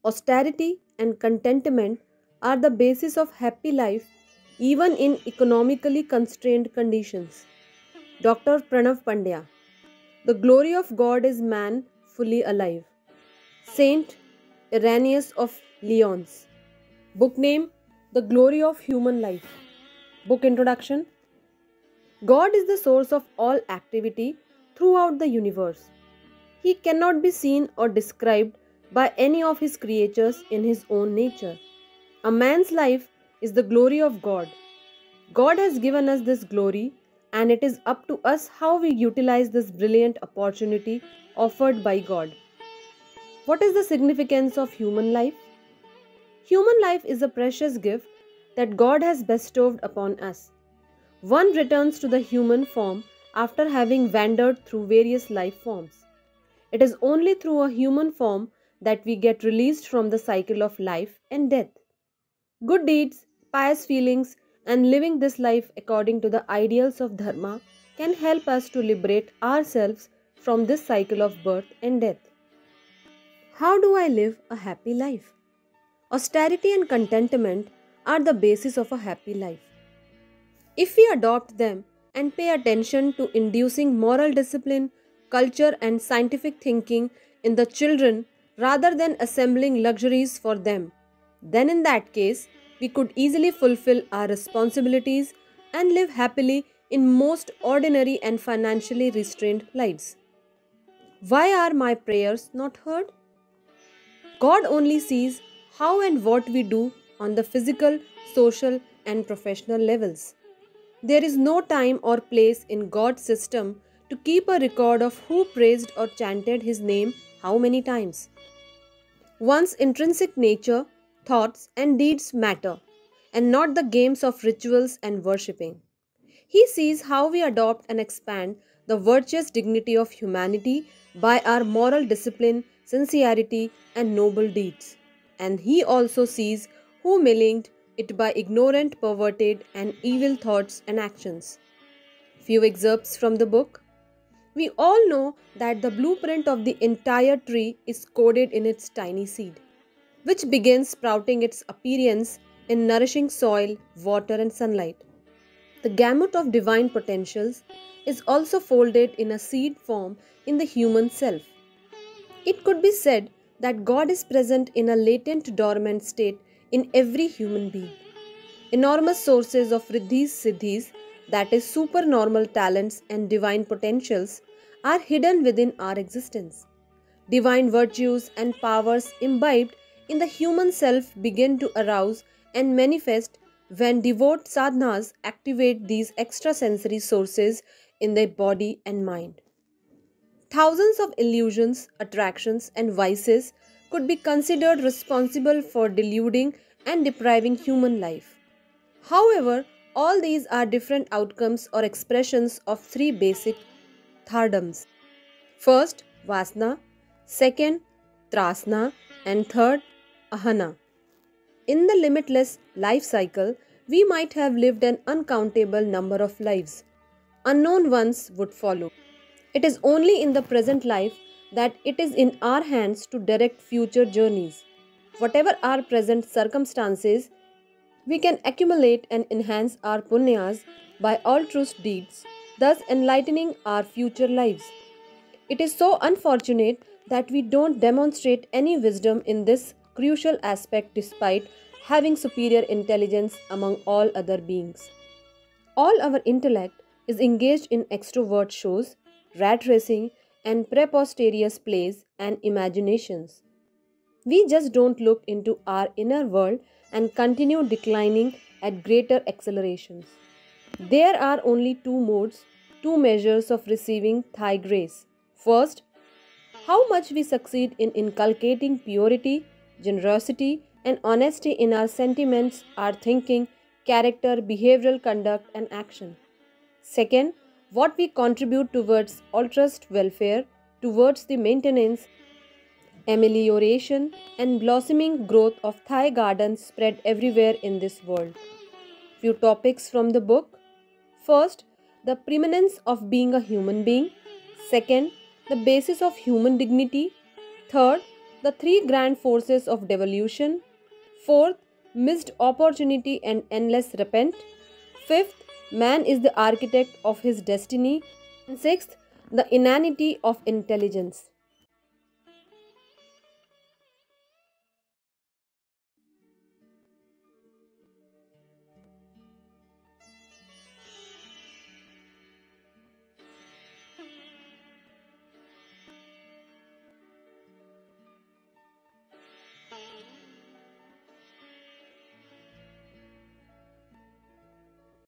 Austerity and contentment are the basis of happy life even in economically constrained conditions. Dr. Pranav Pandya. The glory of God is man fully alive. Saint Irenaeus of Lyons. Book name The Glory of Human Life. Book introduction. God is the source of all activity throughout the universe. He cannot be seen or described by any of his creatures in his own nature. A man's life is the glory of God. God has given us this glory, and it is up to us how we utilize this brilliant opportunity offered by God. What is the significance of human life? Human life is a precious gift that God has bestowed upon us. One returns to the human form after having wandered through various life forms. It is only through a human form that we get released from the cycle of life and death. Good deeds, pious feelings, and living this life according to the ideals of Dharma can help us to liberate ourselves from this cycle of birth and death. How do I live a happy life? Austerity and contentment are the basis of a happy life. If we adopt them and pay attention to inducing moral discipline, culture, and scientific thinking in the children rather than assembling luxuries for them, then in that case, we could easily fulfill our responsibilities and live happily in most ordinary and financially restrained lives. Why are my prayers not heard? God only sees how and what we do on the physical, social, and professional levels. There is no time or place in God's system to keep a record of who praised or chanted His name how many times. One's intrinsic nature, thoughts, and deeds matter, and not the games of rituals and worshipping. He sees how we adopt and expand the virtuous dignity of humanity by our moral discipline, sincerity, and noble deeds. And He also sees who maligned it by ignorant, perverted, and evil thoughts and actions. Few excerpts from the book. We all know that the blueprint of the entire tree is coded in its tiny seed, which begins sprouting its appearance in nourishing soil, water, and sunlight. The gamut of divine potentials is also folded in a seed form in the human self. It could be said that God is present in a latent dormant state in every human being. Enormous sources of riddhis siddhis, that is, supernormal talents and divine potentials, are hidden within our existence. Divine virtues and powers imbibed in the human self begin to arouse and manifest when devout sadhanas activate these extrasensory sources in their body and mind. Thousands of illusions, attractions, and vices could be considered responsible for deluding and depriving human life. However, all these are different outcomes or expressions of three basic thardams. First, vasna, second, trasna, and third, ahana. In the limitless life cycle, we might have lived an uncountable number of lives. Unknown ones would follow. It is only in the present life that it is in our hands to direct future journeys. Whatever our present circumstances, we can accumulate and enhance our punyas by altruist deeds, thus enlightening our future lives. It is so unfortunate that we don't demonstrate any wisdom in this crucial aspect despite having superior intelligence among all other beings. All our intellect is engaged in extrovert shows, rat racing, and preposterous plays and imaginations. We just don't look into our inner world and continue declining at greater accelerations. There are only two modes, two measures of receiving Thy grace. First, how much we succeed in inculcating purity, generosity, and honesty in our sentiments, our thinking, character, behavioral conduct, and action. Second, what we contribute towards altruist welfare, towards the maintenance, amelioration, and blossoming growth of Thai gardens spread everywhere in this world. Few topics from the book. First, the preeminence of being a human being. Second, the basis of human dignity. Third, the three grand forces of devolution. Fourth, missed opportunity and endless repent. Fifth, man is the architect of his destiny. And sixth, the inanity of intelligence.